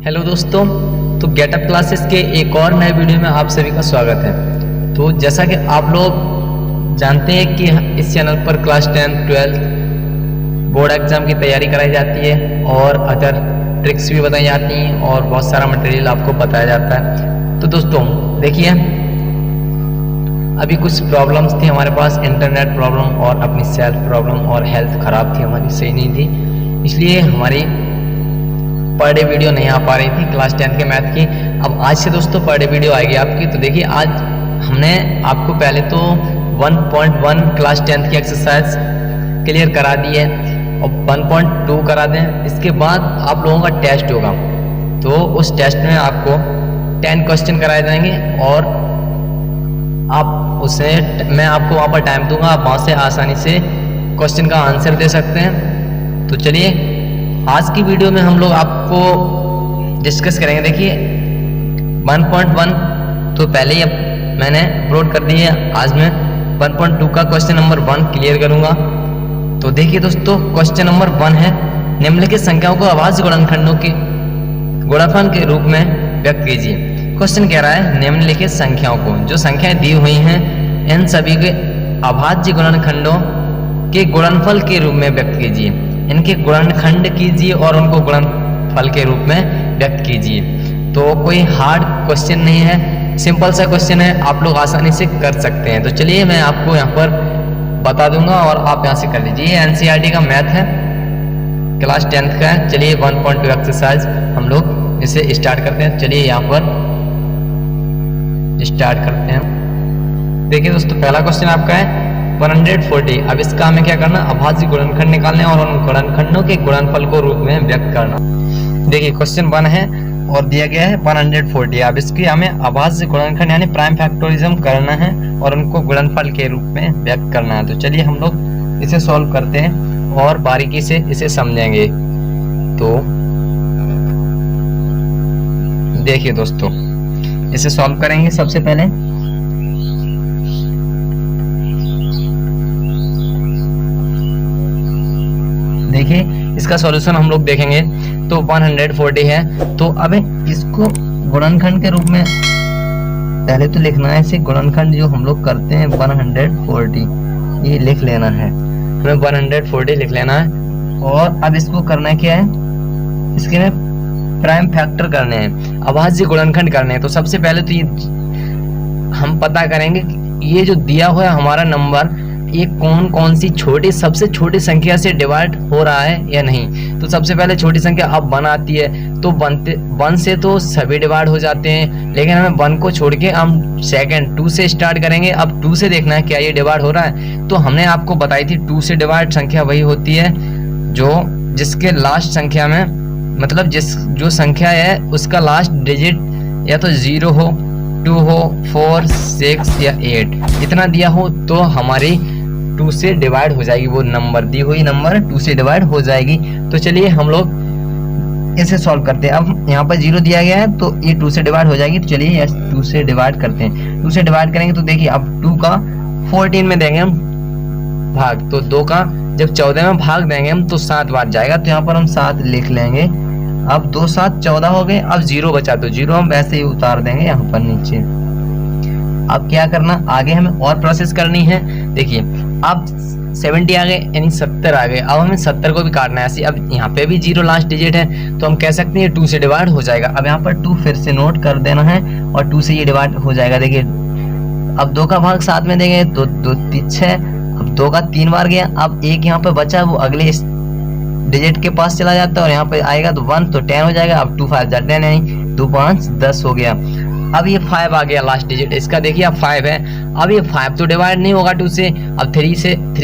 Hello दोस्तों, तो getup classes के एक और नए वीडियो में आप सभी का स्वागत है। तो जैसा कि आप लोग जानते हैं कि इस चैनल पर क्लास 10, 12 बोर्ड एग्जाम की तैयारी कराई जाती है और अदर ट्रिक्स भी बताई जाती हैं और बहुत सारा मटेरियल आपको बताया जाता है। तो दोस्तों देखिए, अभी कुछ प्रॉब्लम्स थी हमारे पास, इंटरनेट प्रॉब्लम और अपनी सेल्फ प्रॉब्लम और हेल्थ ख़राब थी, हमारी सही नहीं थी, इसलिए हमारी पर डे वीडियो नहीं आ पा रही थी क्लास 10 के मैथ की। अब आज से दोस्तों पर डे वीडियो आएगी आपकी। तो देखिए, आज हमने आपको पहले तो 1.1 क्लास 10 की एक्सरसाइज क्लियर करा दी है और 1.2 करा दें। इसके बाद आप लोगों का टेस्ट होगा, तो उस टेस्ट में आपको 10 क्वेश्चन कराए जाएंगे और आप उसे मैं आपको वहाँ पर टाइम दूंगा, आप वहाँ से आसानी से क्वेश्चन का आंसर दे सकते हैं। तो चलिए, आज की वीडियो में हम लोग आपको डिस्कस करेंगे। देखिए 1.1 तो पहले ही अब मैंने अपलोड कर दी है, आज मैं 1.2 का क्वेश्चन नंबर 1 क्लियर करूंगा। तो देखिए दोस्तों, क्वेश्चन नंबर 1 है, निम्नलिखित संख्याओं को अभाज्य गुणनखंडों के गुणनफल के रूप में व्यक्त कीजिए। क्वेश्चन कह रहा है निम्नलिखित संख्याओं को, जो संख्याएं दी हुई हैं इन सभी के अभाज्य गुणनखंडों के गुणनफल के रूप में व्यक्त कीजिए। इनके गुणनखंड कीजिए और उनको गुणनफल के रूप में व्यक्त कीजिए। तो कोई हार्ड क्वेश्चन नहीं है, सिंपल सा क्वेश्चन है, आप लोग आसानी से कर सकते हैं। तो चलिए मैं आपको यहाँ पर बता दूंगा और आप यहाँ से कर लीजिए। एनसीईआरटी का मैथ है, क्लास 10 का है। चलिए 1.2 एक्सरसाइज हम लोग इसे स्टार्ट करते हैं। चलिए यहाँ पर स्टार्ट करते हैं। देखिए दोस्तों, पहला क्वेश्चन आपका है 140। अब इसका हमें क्या करना, अभाज्य गुणनखंड निकालने और उन गुणनखंडों के गुणनफल को रूप में व्यक्त करना। देखिए क्वेश्चन 1 है और दिया गया है 140। अब इसकी हमें अभाज्य गुणनखंड यानी प्राइम फैक्टोरिज्म करना है और उनको गुणनफल के रूप में व्यक्त करना है। तो चलिए हम लोग इसे सॉल्व करते हैं और बारीकी से इसे समझेंगे। तो देखिए दोस्तों, इसे सॉल्व करेंगे। सबसे पहले देखिए इसका सॉल्यूशन हम लोग देखेंगे। तो 140 है, तो अब इसको गुणनखंड के रूप में पहले तो लिखना है। इसे गुणनखंड जो हम लोग करते हैं 140 ये लिख लेना है, हमें 140 लिख लेना है। और अब इसको करना क्या है, इसके में प्राइम फैक्टर करने हैं, अभाज्य गुणनखंड करने हैं। तो सबसे पहले तो ये हम पता करेंगे कि ये जो दिया हुआ है हमारा नंबर, ये कौन कौन सी छोटी सबसे छोटी संख्या से डिवाइड हो रहा है या नहीं। तो सबसे पहले छोटी संख्या अब 1 आती है, तो 1 से तो सभी डिवाइड हो जाते हैं, लेकिन हमें 1 को छोड़ के हम सेकंड 2 से स्टार्ट करेंगे। अब 2 से देखना है क्या ये डिवाइड हो रहा है। तो हमने आपको बताई थी 2 से डिवाइड संख्या वही होती है जो जिसके लास्ट संख्या में, मतलब जो संख्या है उसका लास्ट डिजिट या तो 0 हो, 2 हो, 4, 6 या 8 इतना दिया हो तो हमारी 2 से डिवाइड हो जाएगी। वो नंबर दी हुई नंबर 2 से डिवाइड हो जाएगी। तो चलिए हम लोग इसे सॉल्व करते हैं। अब यहाँ पर 0 दिया गया है तो ये 2 से डिवाइड हो जाएगी। तो चलिए 2 से डिवाइड करते हैं। 2 से डिवाइड करेंगे तो देखिए अब 2 का 14 में देंगे हम भाग, तो 2 का जब 14 में भाग देंगे हम तो 7 बार जाएगा। तो यहाँ पर हम 7 लिख लेंगे। अब 2 7 14 हो गए। अब 0 बचा, तो 0 हम वैसे ही उतार देंगे यहाँ पर नीचे। अब क्या करना, आगे हमें और प्रोसेस करनी है। देखिए अब 70 आ गए यानी 70 आ गए। अब हमें 70 को भी काटना है ऐसे। अब यहाँ पे भी 0 लास्ट डिजिट है, तो हम कह सकते हैं 2 से डिवाइड हो जाएगा। अब यहाँ पर 2 फिर से नोट कर देना है और 2 से ये डिवाइड हो जाएगा। देखिए अब 2 का भाग 7 में देंगे तो 2 3 6। अब 2 का 3 बार गया। अब 1 यहाँ पे बचा, वो अगले डिजिट के पास चला जाता है और यहाँ पे आएगा तो 1 तो 10 हो जाएगा। अब 2 5 10 यानी 2 5 10 हो गया। अब ये 5 आ गया लास्ट डिजिट इसका। देखिए अब 5 है। अब ये 5 तो डिवाइड नहीं होगा 2 से। अब 3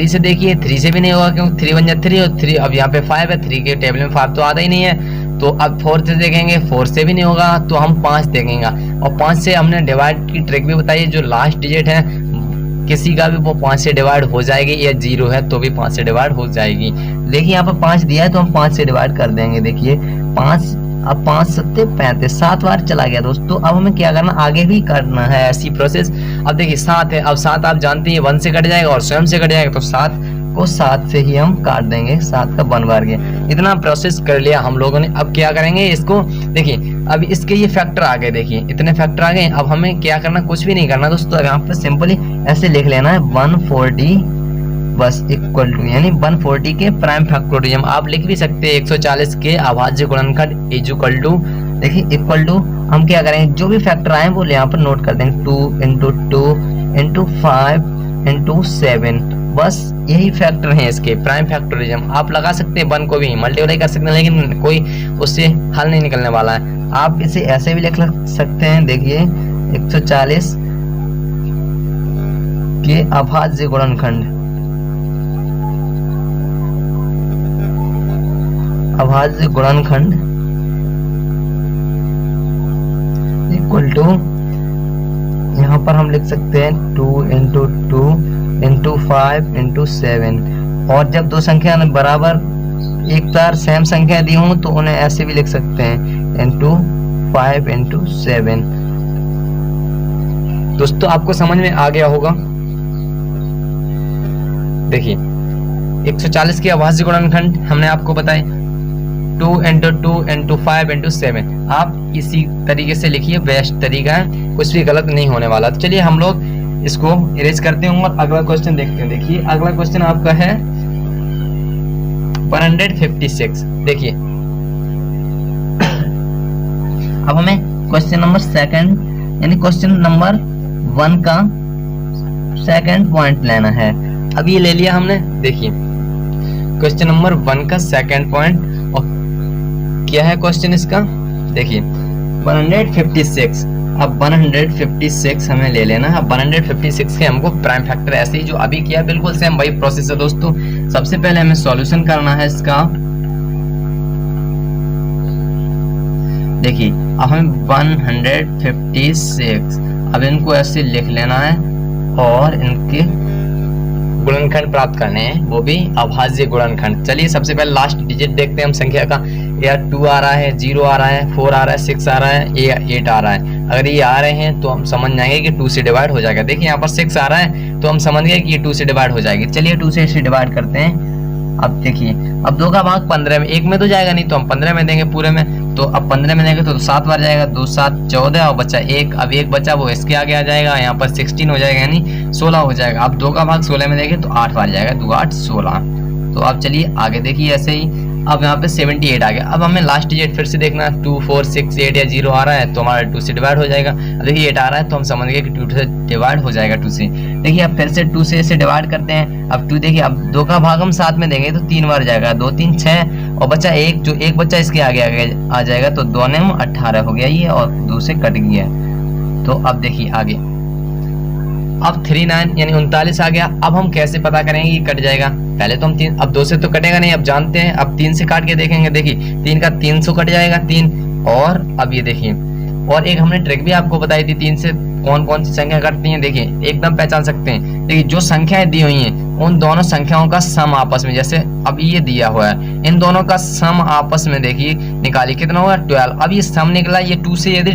से देखिए 3 से भी नहीं होगा, क्योंकि 3 1 3 और 3 अब यहाँ पे 5 है, 3 के टेबल में 5 तो आता ही नहीं है। तो अब 4 से देखेंगे, 4 से भी नहीं होगा, तो हम 5 देखेंगे। और 5 से हमने डिवाइड की ट्रिक भी बताई, जो लास्ट डिजिट है किसी का भी वो 5 से डिवाइड हो जाएगी, या 0 है तो भी 5 से डिवाइड हो जाएगी। देखिए यहाँ पर 5 दिया है तो हम 5 से डिवाइड कर देंगे। देखिए 5, अब 5 7 35, 7 बार चला गया दोस्तों। अब हमें क्या करना, आगे भी करना है ऐसी प्रोसेस। अब देखिए 7 है, अब 7 आप जानते हैं 1 से कट जाएगा और स्वयं से कट जाएगा, तो 7 को 7 से ही हम काट देंगे, 7 का 1 बार के। इतना प्रोसेस कर लिया हम लोगों ने। अब क्या करेंगे इसको, देखिए अब इसके ये फैक्टर आ गए, देखिए इतने फैक्टर आ गए। अब हमें क्या करना, कुछ भी नहीं करना दोस्तों, यहाँ पर सिंपली ऐसे लिख लेना है 140 बस इक्वल टू, यानी 140 के प्राइम फैक्टोरियम। आप लिख भी सकते हैं 140 के अभाज्य गुणनखंड इज इक्वल टू, देखिए इक्वल टू हम क्या करेंगे, जो भी फैक्टर आए वो यहाँ पर नोट कर देंगे, 2 × 2 × 5 × 7, बस यही फैक्टर हैं इसके प्राइम फैक्टोरियम। आप लगा सकते हैं 1 को भी मल्टीप्लाई कर सकते हैं, लेकिन कोई उससे हल नहीं निकलने वाला है। आप इसे ऐसे भी लिख सकते हैं, देखिए 140 के अभाज्य गुणनखंड, अभाज्य गुणनखंड इक्वल टू, यहाँ पर हम लिख सकते हैं 2 × 2 × 5 × 7। और जब दो संख्या बराबर एक तार सेम संख्या दी हूँ तो उन्हें ऐसे भी लिख सकते हैं × 5 × 7। दोस्तों आपको समझ में आ गया होगा। देखिए 140 के अभाज्य गुणनखंड हमने आपको बताए, 2 × 2 × 5 × 7। आप इसी तरीके से लिखिए, बेस्ट तरीका है, कुछ भी गलत नहीं होने वाला। तो चलिए हम लोग इसको इरेज करते हैं और अगला क्वेश्चन देखते हैं। देखिए अगला क्वेश्चन आपका है 156। देखिए अब हमें क्वेश्चन नंबर 2 यानी क्वेश्चन नंबर 1 का 2nd पॉइंट लेना है। अब ये ले लिया हमने। देखिए क्वेश्चन नंबर 1 का 2nd पॉइंट, और क्या है क्वेश्चन इसका, देखिए 156। अब 156 हमें ले लेना है। अब 156 के हमको प्राइम फैक्टर ऐसे ही जो अभी किया बिल्कुल सेम वही प्रोसेस है दोस्तों। सबसे पहले हमें सॉल्यूशन करना है इसका। देखिए अब हमें 156, अब इनको ऐसे लिख लेना है और इनके गुणनखंड प्राप्त करने हैं, वो भी अभाज्य गुणनखंड। चलिए सबसे पहले लास्ट डिजिट देखते हैं हम संख्या का। या 2 आ रहा है, 0 आ रहा है, 4 आ रहा है, 6 आ रहा है, या 8 आ रहा है। अगर ये आ रहे हैं तो हम समझ जाएंगे कि 2 से डिवाइड हो जाएगा। देखिए यहाँ पर 6 आ रहा है तो हम समझ गए कि ये 2 से डिवाइड हो जाएगी। चलिए 2 से इसे डिवाइड करते हैं। अब देखिए अब 2 का भाग 15 में, 1 में तो जाएगा नहीं तो हम 15 में देंगे पूरे में। तो अब 15 में देंगे तो 7 बार जाएगा, 2 7 14 और बचा 1। अब 1 बचा वो इसके आगे आ जाएगा, यहाँ पर 16 हो जाएगा यानी 16 हो जाएगा। अब 2 का भाग 16 में देंगे तो 8 बार जाएगा, 2 8 16। तो अब चलिए आगे देखिए ऐसे ही। अब यहाँ पे 78 आ गया। अब हमें लास्ट डिजिट फिर से देखना है, 2 4 6 8 या 0 आ रहा है तो हमारा 2 से डिवाइड हो जाएगा। अब देखिए 8 आ रहा है तो हम समझ गए कि 2 से डिवाइड हो जाएगा 2 से। देखिए अब फिर से 2 से इसे डिवाइड करते हैं। अब 2 देखिए अब 2 का भाग हम 7 में देंगे तो 3 बार जाएगा, 2 3 6 और बचा 1, जो 1 बच्चा इसके आगे आ जाएगा तो 2 ने 18 हो गया ये, और 2 से कट गया। तो अब देखिए आगे, अब 39 यानी 39 आ गया। अब हम कैसे पता करेंगे कि कट जाएगा, पहले तो हम 3, अब 2 से तो कटेगा नहीं, अब जानते हैं। अब 3 से काट के देखेंगे, देखिए 3 का 300 कट जाएगा 3। और अब ये देखिए और एक हमने ट्रिक भी आपको बताई थी, 3 से कौन कौन सी संख्या कटती हैं, देखिए एकदम पहचान सकते हैं। देखिए जो संख्याएं दी हुई हैं उन दोनों संख्याओं का सम आपस में, जैसे अब ये दिया हुआ है, इन दोनों का सम आपस में देखिए निकालिए कितना होगा 12। अब ये सम निकला, ये 2 से यदि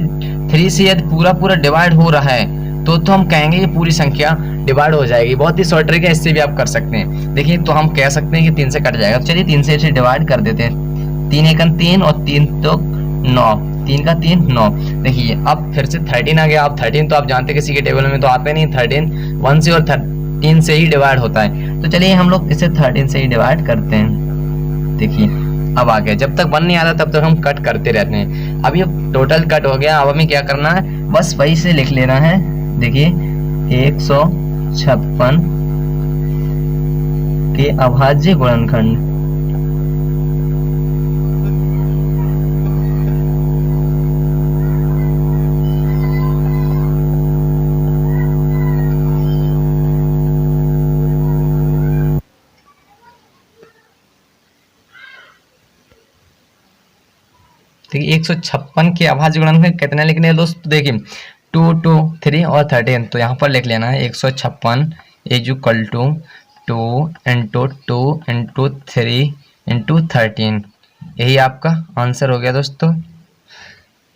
3 से यदि पूरा डिवाइड हो रहा है तो हम कहेंगे ये पूरी संख्या डिवाइड हो जाएगी। बहुत ही शॉर्ट ट्रिक है, इससे भी आप कर सकते हैं। देखिए तो हम कह सकते हैं कि 3 से कट जाएगा। चलिए 3 से इसे डिवाइड कर देते हैं, 3 1 3 और 3 तो 9, 3 का 3 9। देखिए अब फिर से 13 आ गया। अब 13 तो आप जानते हैं किसी के टेबल में तो आते नहीं, 13 1 से और 13 से ही डिवाइड होता है। तो चलिए हम लोग इसे 13 से ही डिवाइड करते हैं। देखिए अब आ गया, जब तक 1 नहीं आता तब तक हम कट करते रहते हैं। अब ये टोटल कट हो गया। अब हमें क्या करना है, बस वही से लिख लेना है। देखिए 156 के अभाज्य गुणनखंड, देखिए 156 के अभाज्य गुणनखंड कितने लिखने हैं दोस्त, देखिए 2 2 3 और 13। तो यहाँ पर लिख लेना है 156 इज इक्वल टू 2 × 2 × 3 × 13। यही आपका आंसर हो गया दोस्तों।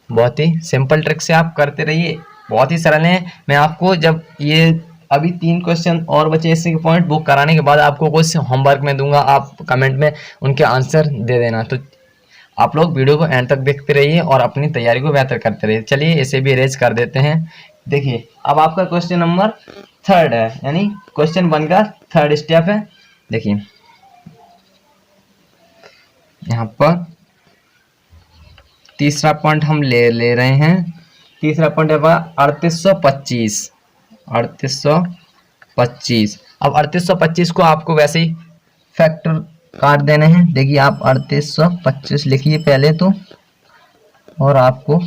बहुत ही सिंपल ट्रिक से आप करते रहिए, बहुत ही सरल है। मैं आपको जब ये अभी 3 क्वेश्चन और बचे इससे के पॉइंट, वो कराने के बाद आपको कुछ होमवर्क में दूंगा, आप कमेंट में उनके आंसर दे देना। तो आप लोग वीडियो को एंड तक देखते रहिए और अपनी तैयारी को बेहतर करते रहिए। चलिए इसे भी अरेंज कर देते हैं। देखिए अब आपका क्वेश्चन नंबर 3 है, यानी क्वेश्चन 1 का 3rd स्टेप है। देखिए यहाँ पर तीसरा पॉइंट हम ले रहे हैं। तीसरा पॉइंट है 3825। 3825। अब 3825 को आपको वैसे ही फैक्टर काट देने हैं। देखिए आप 3825 लिखिए पहले तो, और आपको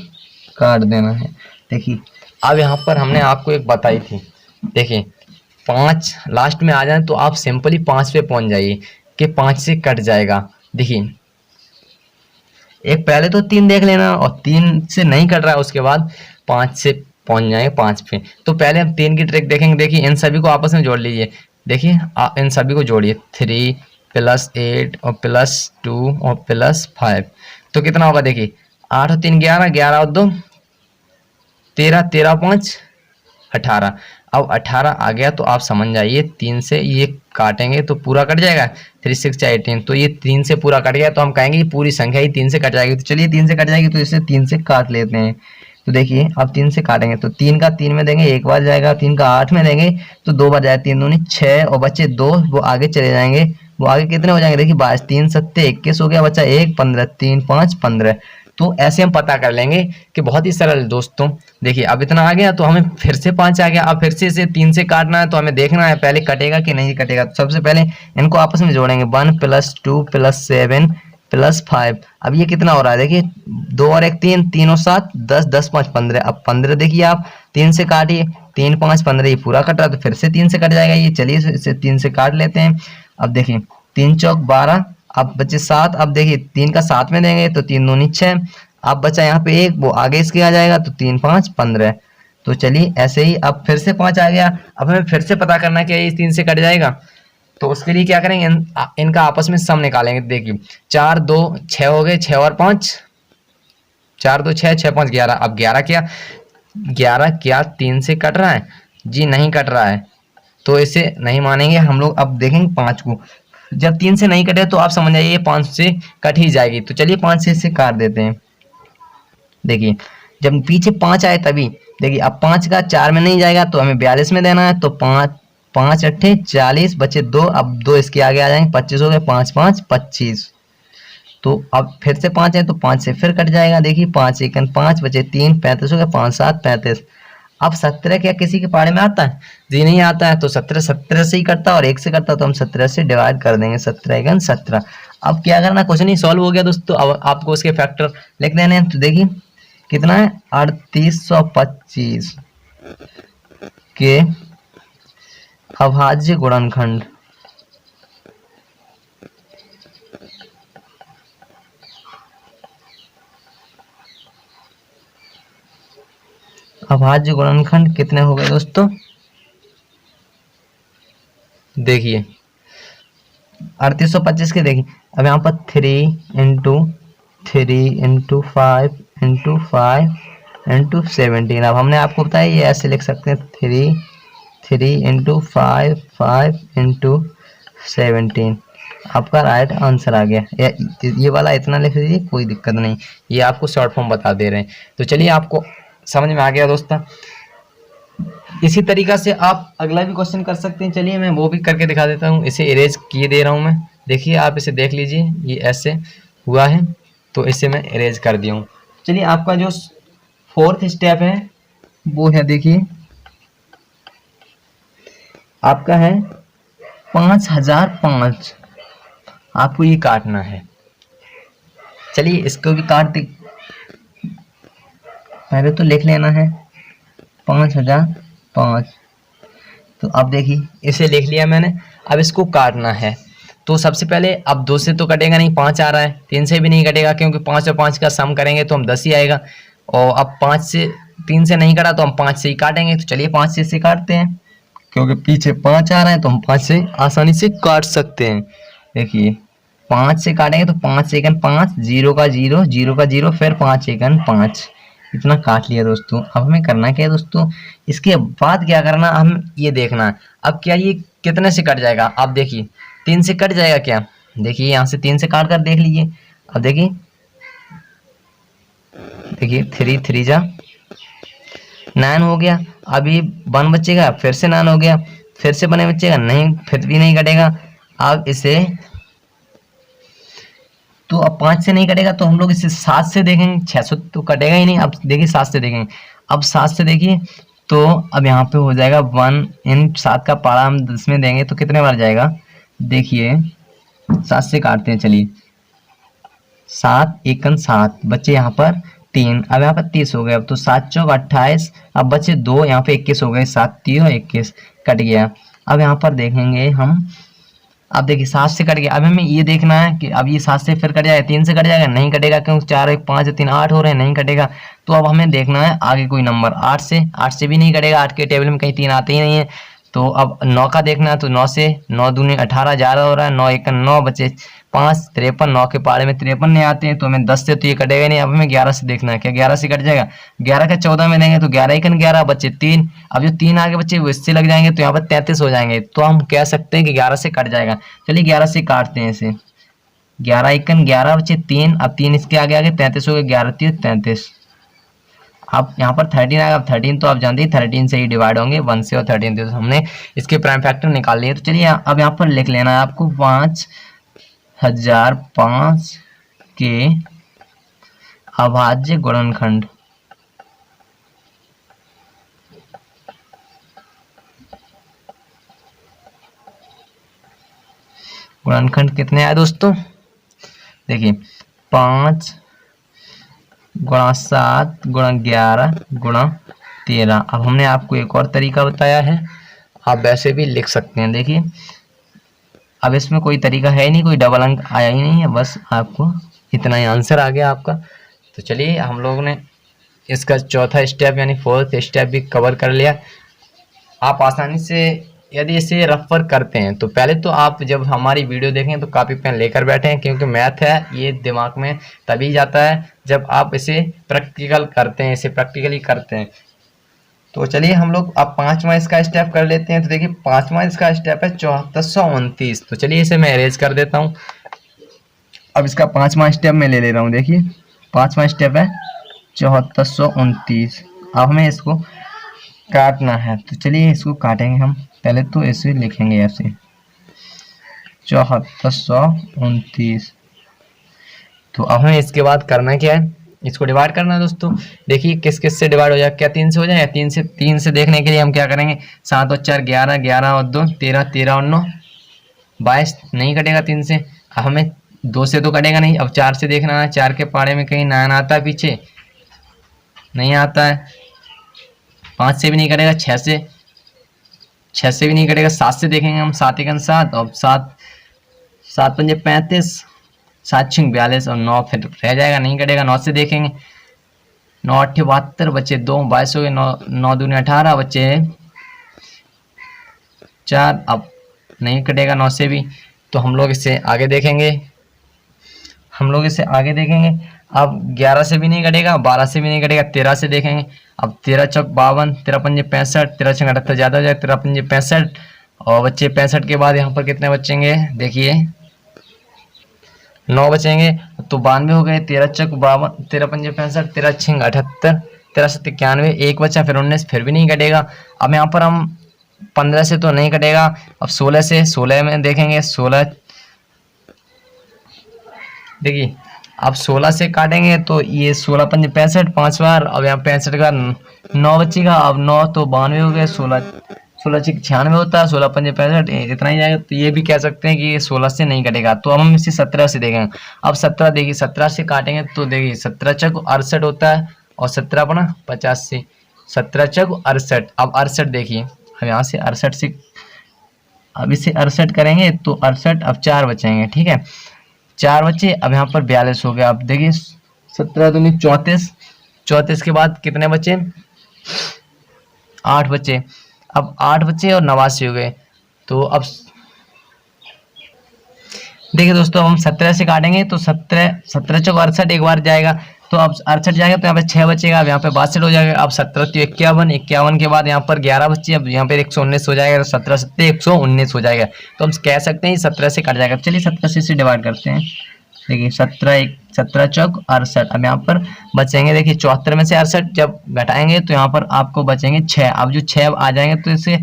काट देना है। देखिए अब यहाँ पर हमने आपको एक बताई थी, देखिए 5 लास्ट में आ जाए तो आप सिंपली 5 पे पहुंच जाइए कि 5 से कट जाएगा। देखिए एक पहले तो 3 देख लेना, और 3 से नहीं कट रहा है उसके बाद 5 से पहुंच जाएंगे 5 पे। तो पहले हम 3 की ट्रिक देखेंगे। देखिए इन सभी को आपस में जोड़ लीजिए। देखिए इन सभी को जोड़िए, 3 + 8 और +2 और +5, तो कितना होगा। देखिए 8 और 3 11, 11 और 2 13, 13 और 5 18। अब 18 आ गया तो आप समझ जाइए 3 से ये काटेंगे तो पूरा कट जाएगा। 3 6 18, तो ये 3 से पूरा कट गया, तो हम कहेंगे ये पूरी संख्या ही 3 से कट जाएगी। तो चलिए 3 से कट जाएगी तो इसे 3 से काट लेते हैं। तो देखिए अब 3 से काटेंगे तो 3 का 3 में देंगे 1 बार जाएगा, 3 का 8 में देंगे तो 2 बार जाएगा, 3 दूनी 6 और बच्चे 2 वो आगे चले जाएंगे। वो आगे कितने हो जाएंगे, देखिए 22, 3 7 21 हो गया, बच्चा 1 15, 3 5 15। तो ऐसे हम पता कर लेंगे कि बहुत ही सरल दोस्तों। देखिए अब इतना आ गया तो हमें फिर से 5 आ गया। अब फिर से इसे 3 से काटना है तो हमें देखना है पहले कटेगा कि नहीं कटेगा। तो सबसे पहले इनको आपस में जोड़ेंगे, 1 + 2 + 7 + 5। अब ये कितना हो रहा है, देखिए 2 और 1 3, 3 और 7 10, 10 5 15। अब 15 देखिए आप 3 से काटिए, 3 5 15, ये पूरा कट रहा है तो फिर से 3 से कट जाएगा ये। चलिए इसे 3 से काट लेते हैं। अब देखिए 3 चौक 12, अब बचे 7। अब देखिए 3 का 7 में देंगे तो 3 दूनी 6। अब बचा यहाँ पे 1, वो आगे इसके आ जाएगा तो 3 5 15। तो चलिए ऐसे ही अब फिर से 5 आ गया। अब हमें फिर से पता करना है कि ये 3 से कट जाएगा, तो उसके लिए क्या करेंगे, इनका आपस में सम निकालेंगे। देखिए 4 2 6 हो गए, 6 और 5 4 2 6, 6 5 11। अब 11 क्या 3 से कट रहा है जी, नहीं कट रहा है, तो इसे नहीं मानेंगे हम लोग। अब देखेंगे 5 को, जब 3 से नहीं कटे तो आप समझ जाइए 5 से कट ही जाएगी। तो चलिए 5 से इसे काट देते हैं। देखिए जब पीछे 5 आए तभी, देखिए अब 5 का 4 में नहीं जाएगा तो हमें 42 में देना है। तो 5 5 8 40, बचे 2, अब 2 इसके आगे आ जाएंगे, 25 हो गए, 5 5 25। तो अब फिर से 5 है तो 5 से फिर कट जाएगा। देखिए 5 1 5, बचे 3 35 हो गए, 5 7 35। अब 17 क्या किसी के पाड़े में आता है जी, नहीं आता है। तो 17 17 से ही करता और 1 से करता, तो हम 17 से डिवाइड कर देंगे, 17 1 17। अब क्या करना, क्वेश्चन ही सॉल्व हो गया दोस्तों। अब आपको उसके फैक्टर लिख देने हैं। तो देखिए कितना है, 3825 के अभाज्य गुणनखंड। अभाज्य गुणनखंड कितने हो गए दोस्तों, देखिए 3825 के। देखिए अब यहाँ पर 3 × 3 × 5 × 5 × 17। अब हमने आपको बताया ये ऐसे लिख सकते हैं, 3 × 5 5 × 17। आपका राइट आंसर आ गया। ये वाला इतना लिख दीजिए, कोई दिक्कत नहीं, ये आपको शॉर्ट फॉर्म बता दे रहे हैं। तो चलिए आपको समझ में आ गया दोस्तों। इसी तरीका से आप अगला भी क्वेश्चन कर सकते हैं। चलिए मैं वो भी करके दिखा देता हूँ। इसे इरेज किए दे रहा हूँ मैं, देखिए आप इसे देख लीजिए, ये ऐसे हुआ है तो इसे मैं इरेज कर दिया हूँ। चलिए आपका जो 4th स्टेप है वो है, देखिए आपका है 5005। आपको ये काटना है। चलिए इसको भी काट दे, पहले तो लिख लेना है 5005। तो अब देखिए इसे लिख लिया मैंने। अब इसको काटना है तो सबसे पहले, अब 2 से तो कटेगा नहीं, 5 आ रहा है, 3 से भी नहीं कटेगा क्योंकि 5 और 5 का सम करेंगे तो हम 10 ही आएगा। और अब 5 से 3 से नहीं कटा तो हम 5 से ही काटेंगे। तो चलिए 5 से इसे काटते हैं, क्योंकि पीछे 5 आ रहा है तो हम 5 से आसानी से काट सकते हैं। देखिए 5 से काटेंगे तो 5 1 5, 0 का 0, 0 का 0, फिर 5 1 5, इतना काट लिया दोस्तों। अब हमें करना क्या है दोस्तों, इसके बाद क्या करना, हम ये देखना है अब क्या ये कितने से कट जाएगा। आप देखिए 3 से कट जाएगा क्या, देखिए यहाँ से 3 से काट कर देख लीजिए। अब देखिए देखिए 3 3 जा 9 हो गया। अभी 1 बचेगा, फिर से 9 हो गया, फिर से 1 बचेगा, नहीं फिर भी नहीं कटेगा। अब इसे तो अब 5 से नहीं कटेगा तो हम लोग इसे 7 से देखेंगे। 600 तो कटेगा ही नहीं। अब देखिए 7 से देखेंगे। अब 7 से देखिए तो अब यहाँ पे हो जाएगा 1 इन 7 का पारा हम 10 में देंगे तो कितने बार जाएगा, देखिए 7 से काटते हैं। चलिए 7 एकन 7 बचे यहाँ पर 3, अब यहाँ पर 30 हो गए। अब तो 7 चौक 28, अब बचे 2, यहाँ पे 21 हो गए। 7 3 21 कट गया। अब यहाँ पर देखेंगे हम, अब देखिए 7 से कट गया। अब हमें ये देखना है कि अब ये 7 से फिर कट जाएगा, 3 से कट जाएगा, नहीं कटेगा क्योंकि 4 1 5 3 8 हो रहे हैं, नहीं कटेगा। तो अब हमें देखना है आगे कोई नंबर 8 से भी नहीं कटेगा, 8 के टेबल में कहीं 3 आते ही नहीं है। तो अब 9 का देखना है, तो 9 से 9 दूनी 18 11 हो रहा है। 9 1 9 बचे 5 53, 9 के पारे में 53 नहीं आते हैं तो हमें 10 से तो ये कटेगा नहीं। अब हमें 11 से देखना है, क्या 11 से कट जाएगा। 11 का 14 में देंगे तो 11 1 11 बचे 3, अब जो 3 आगे बचे वो इससे लग जाएंगे तो यहाँ पर 33 हो जाएंगे। तो हम कह सकते हैं कि 11 से कट जाएगा। चलिए 11 से काटते हैं इसे। 11 1 11 बचे 3, अब 3 इसके आगे आगे 33 हो गए। 11 3 33। अब यहाँ पर 13 आएगा। अब 13 तो आप जानते हैं 13 से ही डिवाइड होंगे 1 से, और 13 तो हमने इसके प्राइम फैक्टर निकाल लिए। तो चलिए अब यहाँ पर लिख लेना है आपको 5005 के अभाज्य गुणनखंड। गुणनखंड कितने आए दोस्तों, देखिए 5 गुणा 7 गुणा 11 गुणा 13। अब हमने आपको एक और तरीका बताया है, आप वैसे भी लिख सकते हैं। देखिए अब इसमें कोई तरीका है ही नहीं, कोई डबल अंक आया ही नहीं है, बस आपको इतना ही आंसर आ गया आपका। तो चलिए हम लोगों ने इसका चौथा स्टेप यानी 4th स्टेप भी कवर कर लिया। आप आसानी से यदि इसे रेफर करते हैं तो पहले तो आप जब हमारी वीडियो देखें तो कॉपी पेन लेकर बैठें, क्योंकि मैथ है ये दिमाग में तभी जाता है जब आप इसे प्रैक्टिकल करते हैं, इसे प्रैक्टिकली करते हैं। तो चलिए हम लोग अब 5वां इसका स्टेप कर लेते हैं। तो देखिए 5वां इसका स्टेप है 7429। तो चलिए इसे मैं अरेंज कर देता हूँ। अब इसका 5वां स्टेप मैं ले रहा हूँ। देखिए 5वां स्टेप है 7429। अब हमें इसको काटना है, तो चलिए इसको काटेंगे हम। पहले तो ऐसे लिखेंगे ऐसे 7429। तो अब हमें इसके बाद करना क्या है, इसको डिवाइड करना है दोस्तों। देखिए किस किस से डिवाइड हो जाए, क्या 3 से हो जाए, 3 से देखने के लिए हम क्या करेंगे, 7 और 4 11 11 और 2 13 13 और 9 22, नहीं कटेगा 3 से। अब हमें 2 से तो कटेगा नहीं। अब 4 से देखना है, 4 के पारे में कहीं 9 आता है, पीछे नहीं आता है। 5 से भी नहीं कटेगा, 6 से भी नहीं कटेगा। 7 से देखेंगे हम, 7 1 7 और 7 7 5 35, 7 6 42 और 9 फिर रह जाएगा, नहीं कटेगा। 9 से देखेंगे, 9 8 72 बचे 2 22 हो गए। 9 दूनी 18 बचे 4, अब नहीं कटेगा 9 से भी। तो हम लोग इसे आगे देखेंगे, अब 11 से भी नहीं कटेगा, 12 से भी नहीं कटेगा। 13 से देखेंगे, अब 13 चौक 52, 13 पंजे 65, 13 छंग 78 ज़्यादा हो जाए, 13 पंजे 65 और बच्चे 65 के बाद यहाँ पर कितने बचेंगे, देखिए 9 बचेंगे। तो 92 हो गए। 13 चौक 52, 13 पंजे 65, 13 छंग 78, 13 7 91, 1 बचा, फिर 19, फिर भी नहीं कटेगा। अब यहाँ पर हम 15 से तो नहीं कटेगा। अब 16 में देखेंगे, 16 देखिए अब 16 से काटेंगे तो ये 16 पंजे 65 5 बार। अब यहाँ 65 का 9 बचेगा। अब 9 तो 92 हो गए, 16 96 होता है, 16 पंजे 65 इतना ही जाएगा। तो ये भी कह सकते हैं कि ये 16 से नहीं कटेगा। तो अब हम इसे 17 से देखेंगे। अब 17 देखिए, 17 से काटेंगे तो देखिए 17 चौक 68 होता है और 17 अपना 85, 17 चौक 68। अब 68 देखिए, अब यहाँ से 68 से अब इसे 68 करेंगे तो 68, अब 4 बचेंगे, ठीक है 4 बचे। अब यहाँ पर 42 हो गया। अब देखिए 17 दूनी 34, 34 के बाद कितने बचे, 8 बचे। अब 8 बचे और 89 हो गए। तो अब देखिए दोस्तों हम 17 से काटेंगे तो 17 चौक 68 एक बार जाएगा, तो अब 68 जाएगा तो यहाँ पे 6 बचेगा, अब यहाँ पे 62 हो जाएगा। अब 17 तो 51, 51 के बाद यहाँ पर 11 बची, अब यहाँ पे 119 हो जाएगा, तो 17 सत्ते 119 हो जाएगा। तो हम कह सकते हैं 17 से कट जाएगा। चलिए 17 से इसे डिवाइड करते हैं। देखिए 17 चौक 68। अब यहाँ पर बचेंगे, देखिए 74 में से 68 जब घटाएंगे तो यहाँ पर आपको बचेंगे 6। अब जो 6 आ जाएंगे तो इसे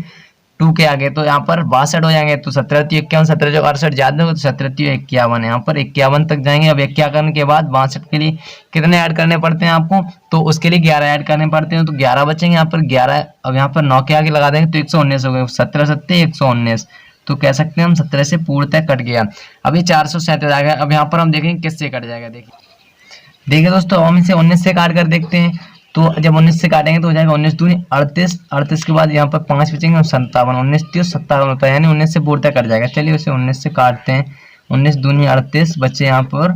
2 के आगे तो यहाँ पर 62 हो जाएंगे। तो 17 × 51, 17 × 68 ज्यादा हो तो 17 × 51, यहाँ पर 51 तक जाएंगे। अब 51 के बाद 62 के लिए कितने ऐड करने पड़ते हैं आपको, तो उसके लिए 11 ऐड करने पड़ते हैं, तो 11 बचेंगे यहाँ पर 11। अब यहाँ पर 9 के आगे लगा देंगे तो 119 हो गए, 17 सत्ते 119। तो कह सकते हैं हम 17 से पूर्णतः कट गया। अभी 437 आ गया। अब यहाँ पर हम देखेंगे किससे कट जाएगा। देखिए दोस्तों, हम इसे 19 से काट कर देखते हैं। तो जब 19 से काटेंगे तो हो जाएगा 19 दूनी 38, 38 के बाद यहाँ पर 5 बचेंगे, 57, 19 × 57 होता है, यानी 19 से पूर्णतः कट जाएगा। चलिए उसे 19 से काटते हैं। 19 दूनी 38 बचे यहाँ पर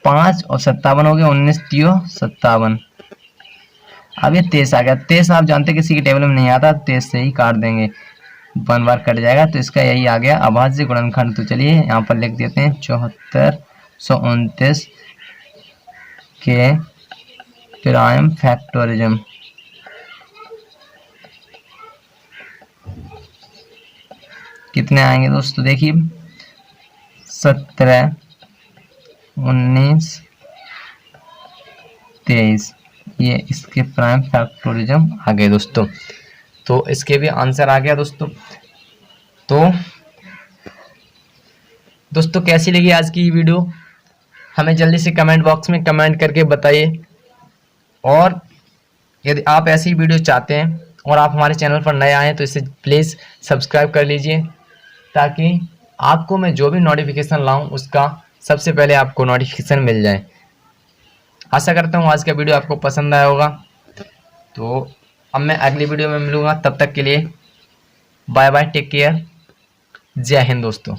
5 और 57 हो गए, 19 × 57। अब ये 23 आ गया। 23 आप जानते किसी की टेबल में नहीं आता, 23 से ही काट देंगे, 1 बार कट जाएगा। तो इसका यही आ गया अभाज्य गुणनखंड। तो चलिए यहाँ पर लिख देते हैं 7429 के प्राइम फैक्टोरिज्म। कितने आएंगे दोस्तों, देखिए 17, 19, 23, ये इसके प्राइम फैक्टोरिज्म आ गए दोस्तों। तो इसके भी आंसर आ गया दोस्तों। तो दोस्तों कैसी लगी आज की वीडियो, हमें जल्दी से कमेंट बॉक्स में कमेंट करके बताइए। और यदि आप ऐसी वीडियो चाहते हैं और आप हमारे चैनल पर नए आए तो इसे प्लीज़ सब्सक्राइब कर लीजिए, ताकि आपको मैं जो भी नोटिफिकेशन लाऊं उसका सबसे पहले आपको नोटिफिकेशन मिल जाए। आशा करता हूं आज का वीडियो आपको पसंद आया होगा। तो अब मैं अगली वीडियो में मिलूंगा, तब तक के लिए बाय बाय, टेक केयर, जय हिंद दोस्तों।